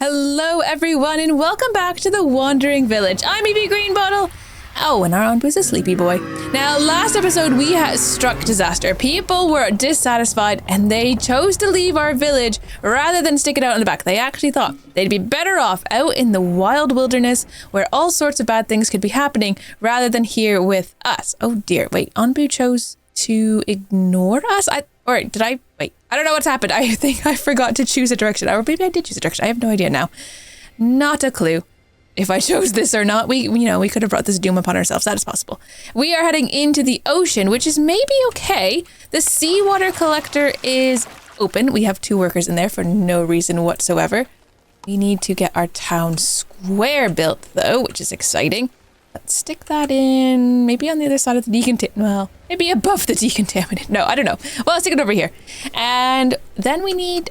Hello everyone and welcome back to the Wandering Village. I'm Evie Greenbottle. Oh, and our aunt was a sleepy boy. Now, last episode we had struck disaster. People were dissatisfied and they chose to leave our village rather than stick it out in the back. They actually thought they'd be better off out in the wild wilderness where all sorts of bad things could be happening rather than here with us. Oh dear, wait, Anbu chose to ignore us? I don't know what's happened. I think I forgot to choose a direction. Or maybe I did choose a direction. I have no idea now. Not a clue if I chose this or not. We could have brought this doom upon ourselves. That is possible. We are heading into the ocean, which is maybe okay. The seawater collector is open. We have 2 workers in there for no reason whatsoever. We need to get our town square built, though, which is exciting. Let's stick that in, maybe on the other side of the maybe above the decontaminant. No, I don't know. Well, let's stick it over here. And then we need,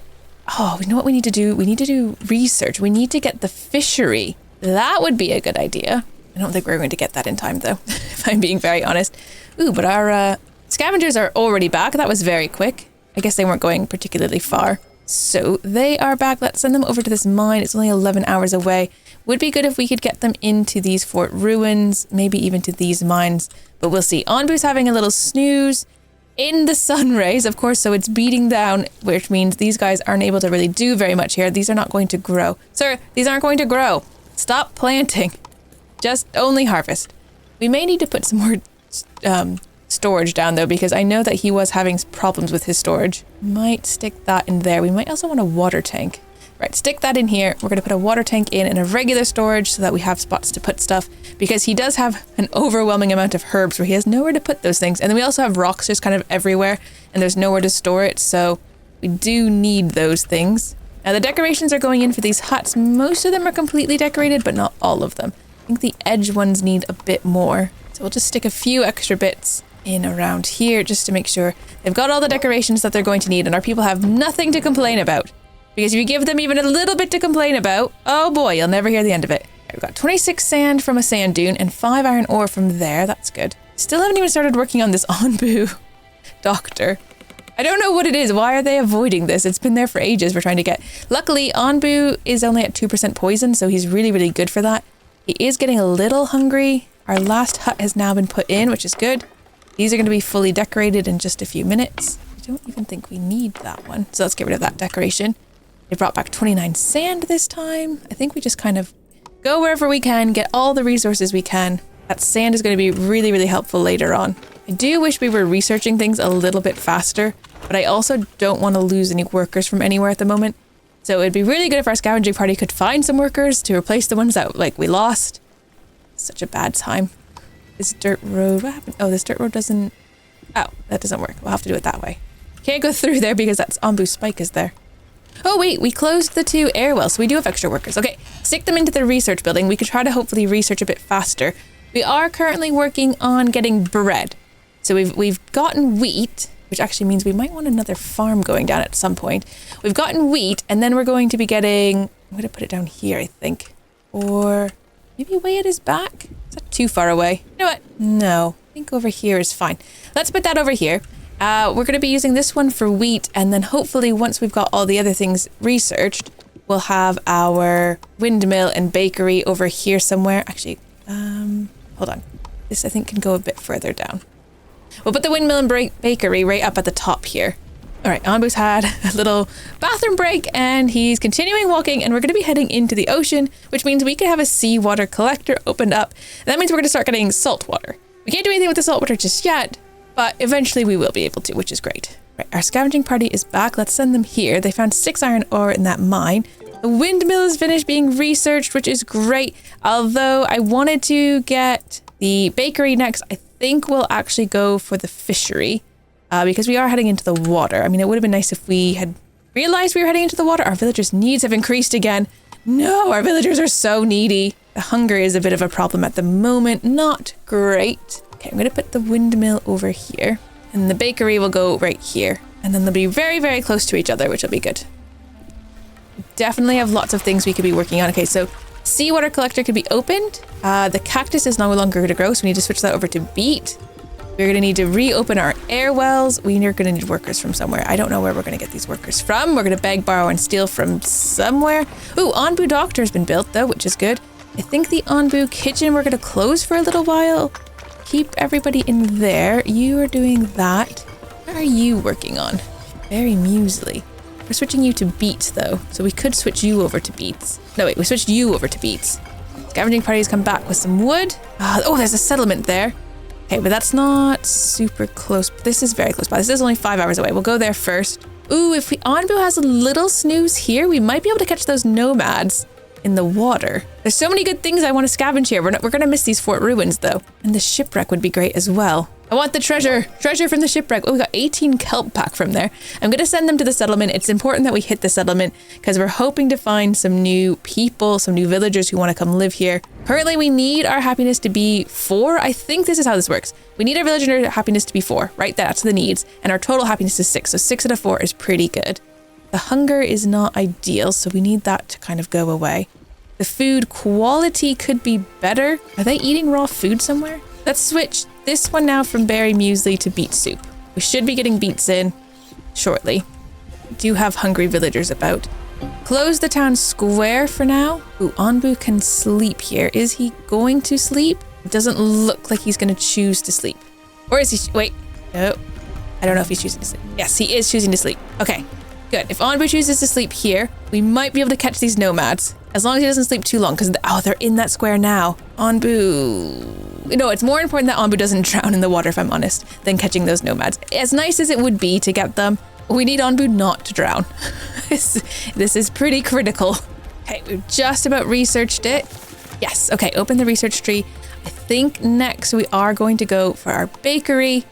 you know what we need to do? We need to do research. We need to get the fishery. That would be a good idea. I don't think we're going to get that in time, though, if I'm being very honest. Ooh, but our scavengers are already back. That was very quick. I guess they weren't going particularly far. So they are back. Let's send them over to this mine. It's only 11 hours away. Would be good if we could get them into these fort ruins, maybe even to these mines, but we'll see. Anbu's having a little snooze in the sun rays, of course, so it's beating down, which means these guys aren't able to really do very much here. These are not going to grow. Sir, these aren't going to grow. Stop planting. Just only harvest. We may need to put some more storage down, though, because I know that he was having problems with his storage. Might stick that in there. We might also want a water tank. Right, stick that in here. We're going to put a water tank in and a regular storage so that we have spots to put stuff, because he does have an overwhelming amount of herbs where he has nowhere to put those things. And then we also have rocks just kind of everywhere and there's nowhere to store it. So we do need those things. Now the decorations are going in for these huts. Most of them are completely decorated, but not all of them. I think the edge ones need a bit more. So we'll just stick a few extra bits in around here just to make sure they've got all the decorations that they're going to need and our people have nothing to complain about. Because if you give them even a little bit to complain about, oh boy, you'll never hear the end of it. Right, we've got 26 sand from a sand dune and 5 iron ore from there. That's good. Still haven't even started working on this Anbu doctor. I don't know what it is. Why are they avoiding this? It's been there for ages. We're trying to get... Luckily, Anbu is only at 2% poison, so he's really, really good for that. He is getting a little hungry. Our last hut has now been put in, which is good. These are going to be fully decorated in just a few minutes. I don't even think we need that one. So let's get rid of that decoration. They brought back 29 sand this time. I think we just kind of go wherever we can, get all the resources we can. That sand is going to be really, really helpful later on. I do wish we were researching things a little bit faster, but I also don't want to lose any workers from anywhere at the moment. So it'd be really good if our scavenging party could find some workers to replace the ones that we lost. Such a bad time. This dirt road, what happened? Oh, this dirt road doesn't... Oh, that doesn't work. We'll have to do it that way. Can't go through there because that's Anbu's spike is there. Oh wait, we closed the 2 air wells, so we do have extra workers. Okay, stick them into the research building. We could try to hopefully research a bit faster. We are currently working on getting bread. So we've gotten wheat, which actually means we might want another farm going down at some point. We've gotten wheat, and then we're going to be getting... I'm going to put it down here, I think. Or maybe way at his back? Is that too far away? You know what? No, I think over here is fine. Let's put that over here. We're going to be using this one for wheat, and then hopefully once we've got all the other things researched, we'll have our windmill and bakery over here somewhere. Actually, hold on. This I think can go a bit further down. We'll put the windmill and bakery right up at the top here. All right, Anbu's had a little bathroom break and he's continuing walking, and we're going to be heading into the ocean, which means we could have a seawater collector opened up. And that means we're going to start getting salt water. We can't do anything with the salt water just yet, but eventually we will be able to, which is great. Right, our scavenging party is back. Let's send them here. They found 6 iron ore in that mine. The windmill is finished being researched, which is great. Although I wanted to get the bakery next, I think we'll actually go for the fishery because we are heading into the water. I mean, it would have been nice if we had realized we were heading into the water. Our villagers' needs have increased again. No, our villagers are so needy. The hunger is a bit of a problem at the moment. Not great. Okay, I'm going to put the windmill over here, and the bakery will go right here. And then they'll be very, very close to each other, which will be good. Definitely have lots of things we could be working on. Okay, so seawater collector could be opened. The cactus is no longer going to grow, so we need to switch that over to beet. We're going to need to reopen our air wells. We are going to need workers from somewhere. I don't know where we're going to get these workers from. We're going to beg, borrow, and steal from somewhere. Ooh, Onbu Doctor has been built, though, which is good. I think the Onbu Kitchen we're going to close for a little while. Keep everybody in there. You are doing that. What are you working on? Very muesli. We're switching you to beets, though, so we could switch you over to beets. No, wait, we switched you over to beets. Scavenging parties come back with some wood. Oh, there's a settlement there. Okay, but that's not super close. This is very close by. This is only 5 hours away. We'll go there first. Ooh, if Onbu has a little snooze here, we might be able to catch those nomads in the water. There's so many good things I want to scavenge here. We're going to miss these fort ruins, though. And the shipwreck would be great as well. I want the treasure. Treasure from the shipwreck. Oh, we got 18 kelp back from there. I'm going to send them to the settlement. It's important that we hit the settlement because we're hoping to find some new people, some new villagers who want to come live here. Currently, we need our happiness to be 4. I think this is how this works. We need our villager happiness to be 4, right? That's the needs. And our total happiness is 6. So 6 out of 4 is pretty good. The hunger is not ideal, so we need that to kind of go away. The food quality could be better. Are they eating raw food somewhere? Let's switch this one now from berry muesli to beet soup. We should be getting beets in shortly. We do have hungry villagers about. Close the town square for now. Ooh, Onbu can sleep here. Is he going to sleep? It doesn't look like he's going to choose to sleep. Or is he? Wait, no. I don't know if he's choosing to sleep. Yes, he is choosing to sleep. Okay, good. If Onbu chooses to sleep here, we might be able to catch these nomads. As long as he doesn't sleep too long, because they're in that square now. Onbu. No, it's more important that Onbu doesn't drown in the water, if I'm honest, than catching those nomads. As nice as it would be to get them, we need Onbu not to drown. This is pretty critical. Okay, we've just about researched it. Yes, okay, open the research tree. I think next we are going to go for our bakery.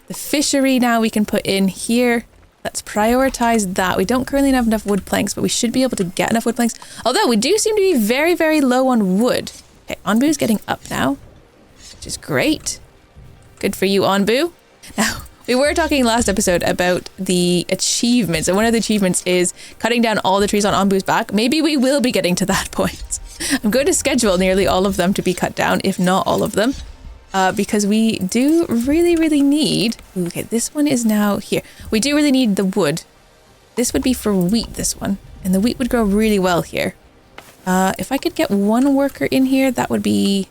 The fishery now we can put in here. Let's prioritize that. We don't currently have enough wood planks, but we should be able to get enough wood planks. Although we do seem to be very, very low on wood. Okay, Onbu's getting up now, which is great. Good for you, Onbu. Now, we were talking last episode about the achievements, and one of the achievements is cutting down all the trees on Onbu's back. Maybe we will be getting to that point. I'm going to schedule nearly all of them to be cut down, if not all of them. Because we do really, really need... Okay, this one is now here. We do really need the wood. This would be for wheat, this one. And the wheat would grow really well here. If I could get one worker in here, that would be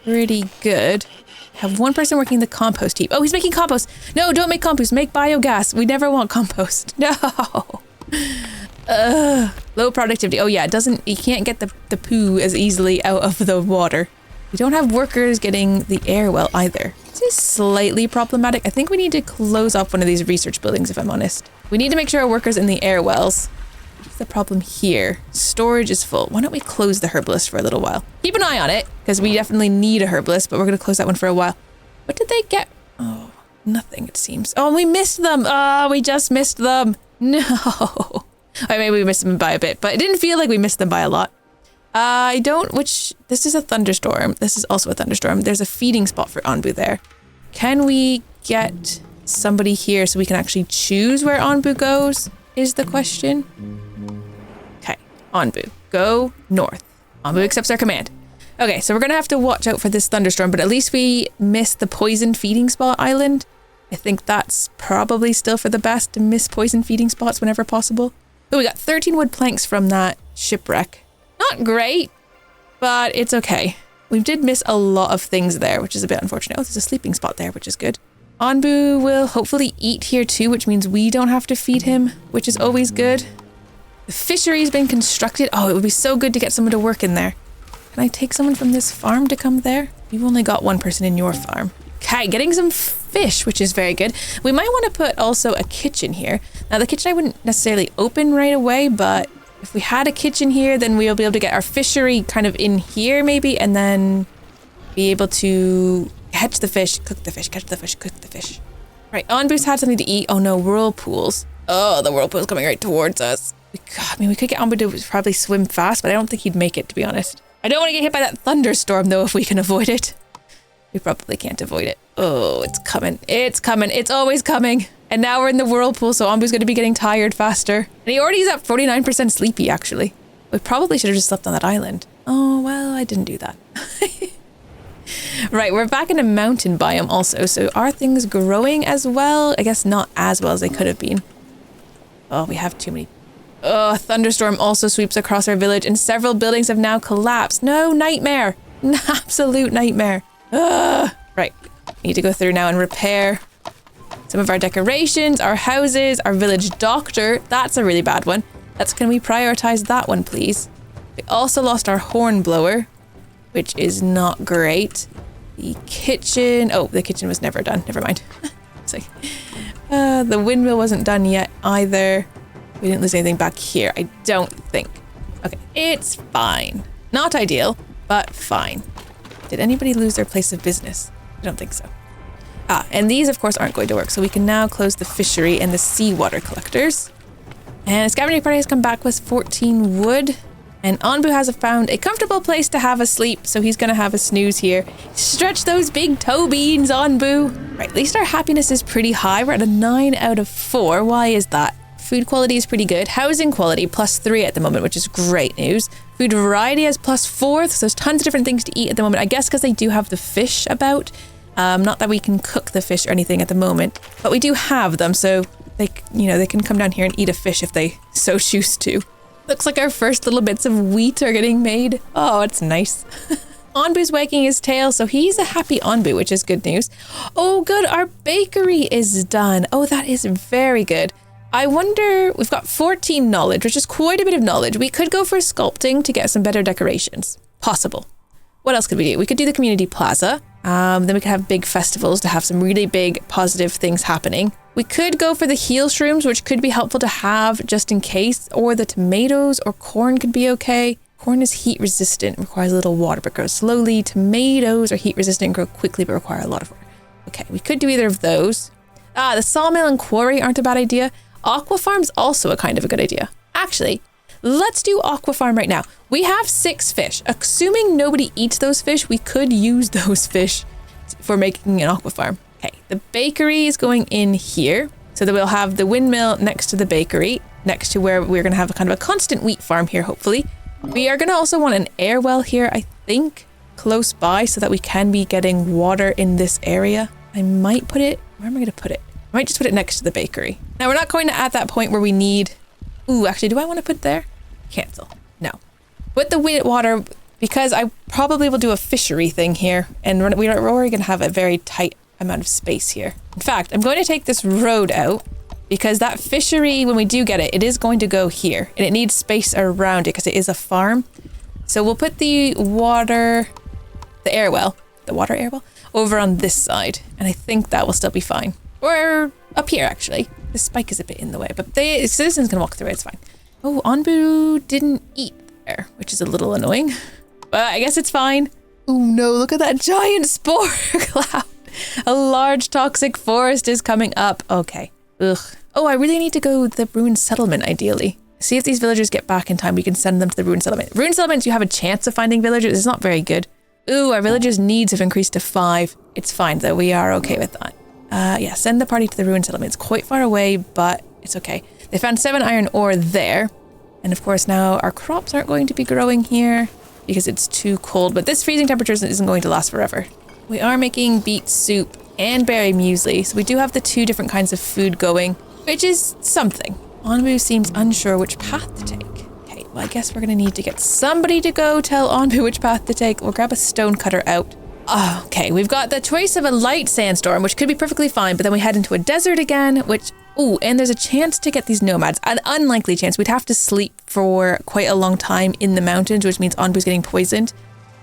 pretty good. Have one person working the compost heap. Oh, he's making compost. No, don't make compost. Make biogas. We never want compost. No. Low productivity. Oh, yeah, it doesn't... You can't get the poo as easily out of the water. We don't have workers getting the air well either. This is slightly problematic. I think we need to close off one of these research buildings, if I'm honest. We need to make sure our workers in the air wells. What's the problem here? Storage is full. Why don't we close the herbalist for a little while? Keep an eye on it, because we definitely need a herbalist, but we're going to close that one for a while. What did they get? Oh, nothing, it seems. Oh, we missed them. Oh, we just missed them. No. I maybe we missed them by a bit, but it didn't feel like we missed them by a lot. This is a thunderstorm. This is also a thunderstorm. There's a feeding spot for Onbu there. Can we get somebody here so we can actually choose where Onbu goes, is the question. Okay, Onbu, go north. Onbu accepts our command. Okay, so we're going to have to watch out for this thunderstorm, but at least we missed the poison feeding spot island. I think that's probably still for the best to miss poison feeding spots whenever possible. Oh, we got 13 wood planks from that shipwreck. Not great, but it's okay. We did miss a lot of things there, which is a bit unfortunate. Oh, there's a sleeping spot there, which is good. Onbu will hopefully eat here too, which means we don't have to feed him, which is always good. The fishery's been constructed. Oh, it would be so good to get someone to work in there. Can I take someone from this farm to come there? You've only got one person in your farm. Okay, getting some fish, which is very good. We might want to put also a kitchen here. Now, the kitchen I wouldn't necessarily open right away, but if we had a kitchen here, then we'll be able to get our fishery kind of in here maybe, and then be able to catch the fish, cook the fish, catch the fish, cook the fish. Right, Onbu's had something to eat. Oh no, whirlpools. Oh, the whirlpool's coming right towards us. We could get Onbu to probably swim fast, but I don't think he'd make it, to be honest. I don't want to get hit by that thunderstorm, though, if we can avoid it. We probably can't avoid it. Oh, it's coming. It's coming. It's always coming. And now we're in the whirlpool, so Onbu's going to be getting tired faster. And he already is at 49% sleepy, actually. We probably should have just slept on that island. Oh, well, I didn't do that. Right, we're back in a mountain biome also. So are things growing as well? I guess not as well as they could have been. Oh, we have too many. Oh, a thunderstorm also sweeps across our village and several buildings have now collapsed. No, nightmare. Absolute nightmare. Right, need to go through now and repair some of our decorations, our houses, our village doctor. That's a really bad one. Can we prioritize that one, please? We also lost our horn blower, which is not great. The kitchen. Oh, the kitchen was never done. Never mind. It's like, the windmill wasn't done yet either. We didn't lose anything back here, I don't think. Okay, it's fine. Not ideal, but fine. Did anybody lose their place of business? I don't think so. And these, of course, aren't going to work. So we can now close the fishery and the seawater collectors. And a scavenging party has come back with 14 wood. And Onbu has found a comfortable place to have a sleep. So he's going to have a snooze here. Stretch those big toe beans, Onbu. Right, at least our happiness is pretty high. We're at a 9 out of 4. Why is that? Food quality is pretty good. Housing quality +3 at the moment, which is great news. Food variety has +4. So there's tons of different things to eat at the moment. I guess because they do have the fish about. Not that we can cook the fish or anything at the moment, but we do have them. So they can come down here and eat a fish if they so choose to. Looks like our first little bits of wheat are getting made. Oh, it's nice. Onbu's wagging his tail, so he's a happy Onbu, which is good news. Oh, good. Our bakery is done. Oh, that is very good. I wonder, we've got 14 knowledge, which is quite a bit of knowledge. We could go for sculpting to get some better decorations. Possible. What else could we do? We could do the community plaza. Then we could have big festivals to have some really big positive things happening. We could go for the heal shrooms, which could be helpful to have just in case, or the tomatoes or corn could be okay. Corn is heat resistant, requires a little water but grows slowly. Tomatoes are heat resistant and grow quickly but require a lot of water. Okay, we could do either of those. The sawmill and quarry aren't a bad idea. Aqua Farm's also a kind of a good idea. Actually, let's do Aqua Farm right now. We have 6 fish. Assuming nobody eats those fish, we could use those fish for making an Aqua Farm. Okay, the bakery is going in here. So that we'll have the windmill next to the bakery, next to where we're going to have a kind of a constant wheat farm here, hopefully. We are going to also want an air well here, I think, close by so that we can be getting water in this area. I might put it, where am I going to put it? I might just put it next to the bakery. Now, we're not going to at that point where we need, ooh, actually, do I want to put it there? Cancel. No. With the water, because I probably will do a fishery thing here, and we're already going to have a very tight amount of space here. In fact, I'm going to take this road out because that fishery, when we do get it, it is going to go here, and it needs space around it because it is a farm. So we'll put the water air well, over on this side, and I think that will still be fine. Or up here, actually. The spike is a bit in the way, but the citizens can walk through it, it's fine. Oh, Onbu didn't eat there, which is a little annoying, but I guess it's fine. Oh no, look at that giant spore cloud. A large toxic forest is coming up. Okay. Ugh. Oh, I really need to go to the ruined settlement, ideally. See if these villagers get back in time. We can send them to the ruined settlement. Ruined settlements, you have a chance of finding villagers. It's not very good. Ooh, our villagers' needs have increased to 5. It's fine, though. We are okay with that. Yeah, send the party to the ruined settlement. It's quite far away, but it's okay. They found 7 iron ore there. And of course, now our crops aren't going to be growing here because it's too cold. But this freezing temperature isn't going to last forever. We are making beet soup and berry muesli, so we do have the 2 different kinds of food going, which is something. Onbu seems unsure which path to take. Okay, well, I guess we're going to need to get somebody to go tell Onbu which path to take. We'll grab a stone cutter out. Oh, okay, we've got the choice of a light sandstorm, which could be perfectly fine, but then we head into a desert again, which, ooh, and there's a chance to get these nomads. An unlikely chance. We'd have to sleep for quite a long time in the mountains, which means Onbu's getting poisoned.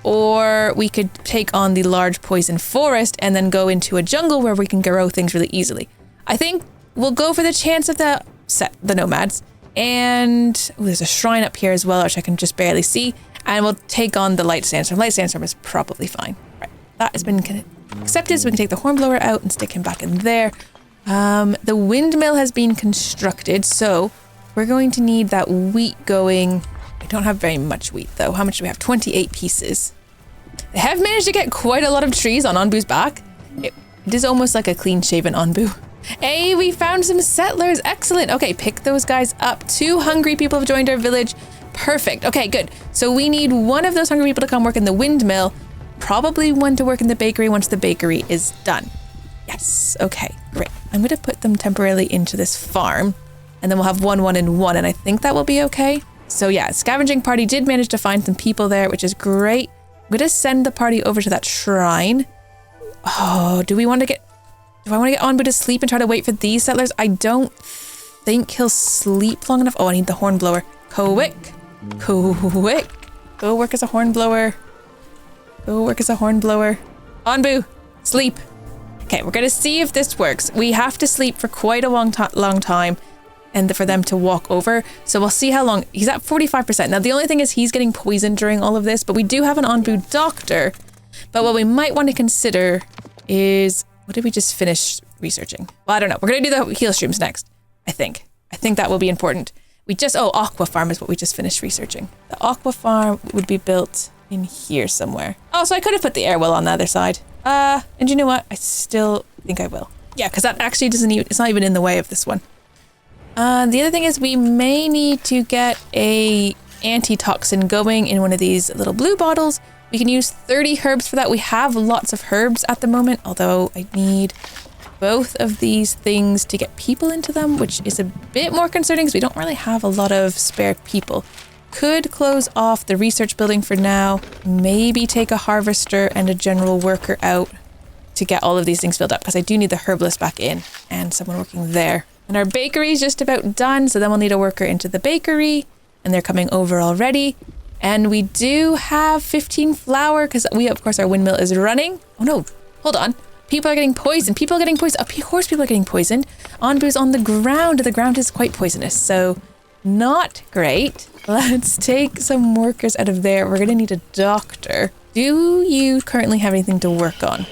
Or we could take on the large poison forest and then go into a jungle where we can grow things really easily. I think we'll go for the chance of the nomads. And ooh, there's a shrine up here as well, which I can just barely see. And we'll take on the light sandstorm. Light sandstorm is probably fine. Right, that has been accepted, so we can take the hornblower out and stick him back in there. The windmill has been constructed, so we're going to need that wheat going. I don't have very much wheat though. How much do we have? 28 pieces. They have managed to get quite a lot of trees on Onbu's back. It is almost like a clean shaven Onbu. Hey, we found some settlers. Excellent. Okay, pick those guys up. 2 hungry people have joined our village. Perfect. Okay, good. So we need one of those hungry people to come work in the windmill. probably want to work in the bakery once the bakery is done. Yes, okay, great. I'm going to put them temporarily into this farm, and then we'll have 1, 1, and 1, and I think that will be okay. So yeah, scavenging party did manage to find some people there, which is great. I'm going to send the party over to that shrine. Oh, do I want to get Onbu to sleep and try to wait for these settlers? I don't think he'll sleep long enough. Oh, I need the hornblower. Quick. Go work as a hornblower. Onbu, sleep. Okay, we're going to see if this works. We have to sleep for quite a long time and for them to walk over. So we'll see how long. He's at 45%. Now, the only thing is he's getting poisoned during all of this, but we do have an Onbu doctor. But what we might want to consider is, what did we just finish researching? Well, I don't know. We're going to do the heal streams next, I think. I think that will be important. Aqua Farm is what we just finished researching. The Aqua Farm would be built in here somewhere. Oh, so I could have put the air well on the other side. And you know what? I still think I will. Yeah, because that actually it's not even in the way of this one. The other thing is we may need to get a antitoxin going in one of these little blue bottles. We can use 30 herbs for that. We have lots of herbs at the moment, although I need both of these things to get people into them, which is a bit more concerning because we don't really have a lot of spare people. Could close off the research building for now, maybe take a harvester and a general worker out to get all of these things filled up, because I do need the herbalist back in and someone working there. And our bakery is just about done, so then we'll need a worker into the bakery, and they're coming over already. And we do have 15 flour because of course, our windmill is running. Oh no, hold on. People are getting poisoned. Of course people are getting poisoned. Onbu's on the ground. The ground is quite poisonous, so not great. Let's take some workers out of there. We're going to need a doctor. Do you currently have anything to work on?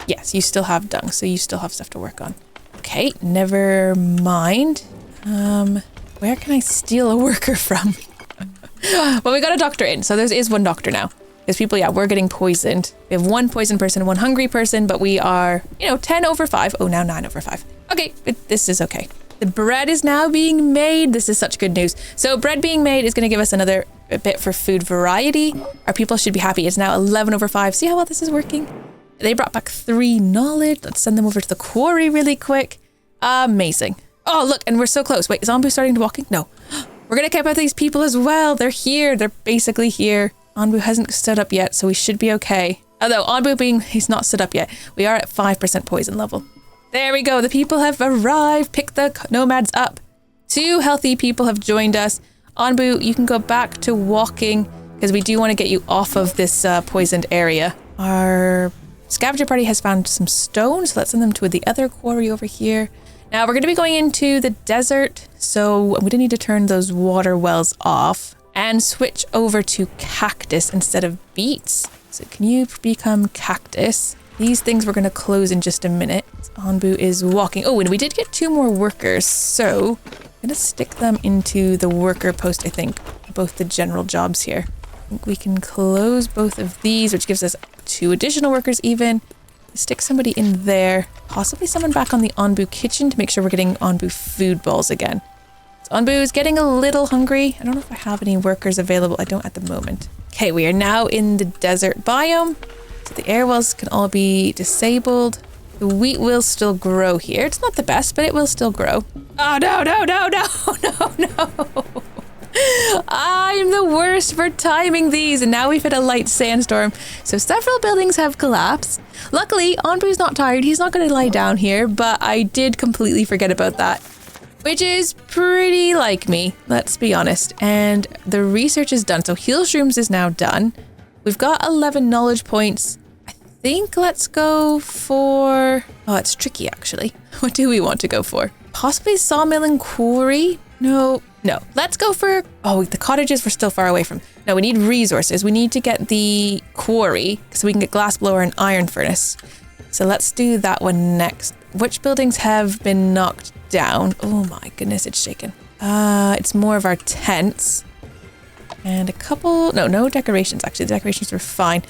Yes, you still have dung, so you still have stuff to work on. Okay, never mind. Where can I steal a worker from? Well, we got a doctor in, so there is one doctor now. Because people, we're getting poisoned. We have one poisoned person, one hungry person, but we are, 10 over 5. Oh, now 9 over 5. Okay, this is okay. The bread is now being made. This is such good news. So bread being made is going to give us another bit for food variety. Our people should be happy. It's now 11 over 5. See how well this is working? They brought back 3 knowledge. Let's send them over to the quarry really quick. Amazing. Oh, look, and we're so close. Wait, is Onbu starting to walking? No. We're going to camp out these people as well. They're here. They're basically here. Onbu hasn't stood up yet, so we should be okay. Although Onbu he's not stood up yet. We are at 5% poison level. There we go. The people have arrived. Pick the nomads up. 2 healthy people have joined us. Onbu, you can go back to walking because we do want to get you off of this poisoned area. Our scavenger party has found some stones, so let's send them to the other quarry over here. Now we're going to be going into the desert, so I'm going to need to turn those water wells off and switch over to cactus instead of beets. So can you become cactus? These things we're going to close in just a minute. Onbu is walking. Oh, and we did get 2 more workers, so I'm going to stick them into the worker post, I think, both the general jobs here. I think we can close both of these, which gives us 2 additional workers even. Stick somebody in there, possibly someone back on the Onbu kitchen to make sure we're getting Onbu food balls again. So Onbu is getting a little hungry. I don't know if I have any workers available. I don't at the moment. Okay, we are now in the desert biome. So the air wells can all be disabled. The wheat will still grow here. It's not the best, but it will still grow. Oh, no. I'm the worst for timing these, and now we've hit a light sandstorm, so several buildings have collapsed. Luckily, Onbu's not tired. He's not going to lie down here, but I did completely forget about that, which is pretty like me, let's be honest. And the research is done, so heal shrooms is now done. We've got 11 knowledge points. I think let's go for... Oh, it's tricky, actually. What do we want to go for? Possibly sawmill and quarry? No. Let's go for... Oh, the cottages we're still far away from. No, we need resources. We need to get the quarry so we can get glassblower and iron furnace. So let's do that one next. Which buildings have been knocked down? Oh my goodness, it's shaken. It's more of our tents. And a couple... No decorations, actually. The decorations were fine.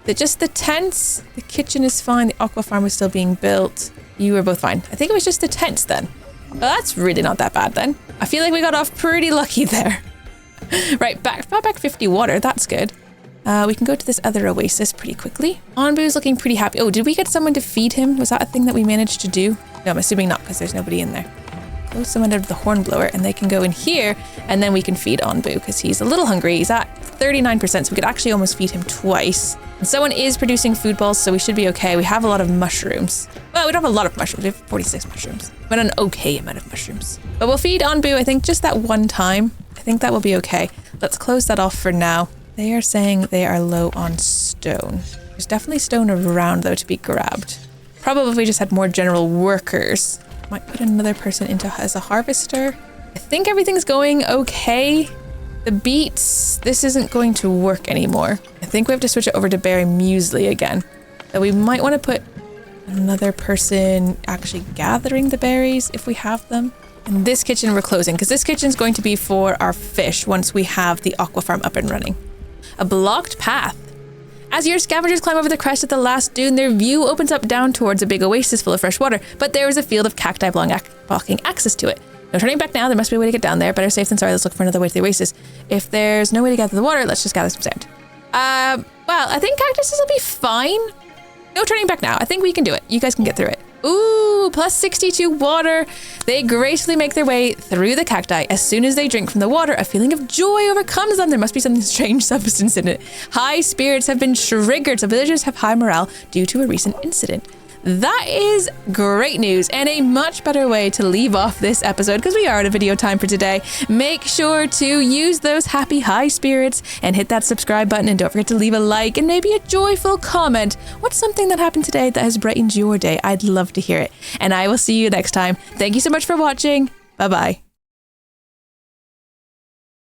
Just the tents. The kitchen is fine. The Aqua Farm was still being built. You were both fine. I think it was just the tents then. Well, that's really not that bad then. I feel like we got off pretty lucky there. Right, back 50 water. That's good. We can go to this other oasis pretty quickly. Onbu's looking pretty happy. Oh, did we get someone to feed him? Was that a thing that we managed to do? No, I'm assuming not because there's nobody in there. Close someone out of the hornblower and they can go in here and then we can feed Onbu because he's a little hungry. He's at 39%, so we could actually almost feed him twice. And someone is producing food balls, so we should be okay. We have a lot of mushrooms. Well, we don't have a lot of mushrooms. We have 46 mushrooms, but an okay amount of mushrooms. But we'll feed Onbu, I think, just that one time. I think that will be okay. Let's close that off for now. They are saying they are low on stone. There's definitely stone around, though, to be grabbed. Probably if we just had more general workers. Might put another person into as a harvester. I think everything's going okay. The beets, this isn't going to work anymore. I think we have to switch it over to berry muesli again. So we might want to put another person actually gathering the berries if we have them. And this kitchen we're closing because this kitchen is going to be for our fish once we have the Aqua Farm up and running. A blocked path. As your scavengers climb over the crest of the last dune, their view opens up down towards a big oasis full of fresh water, but there is a field of cacti blocking access to it. No turning back now, there must be a way to get down there. Better safe than sorry, let's look for another way to the oasis. If there's no way to gather the water, let's just gather some sand. Well, I think cactuses will be fine. No turning back now, I think we can do it. You guys can get through it. Ooh, plus 62 water. They gracefully make their way through the cacti. As soon as they drink from the water, a feeling of joy overcomes them. There must be some strange substance in it. High spirits have been triggered, so villagers have high morale due to a recent incident. That is great news and a much better way to leave off this episode because we are out of video time for today. Make sure to use those happy high spirits and hit that subscribe button, and don't forget to leave a like and maybe a joyful comment. What's something that happened today that has brightened your day? I'd love to hear it. And I will see you next time. Thank you so much for watching. Bye-bye.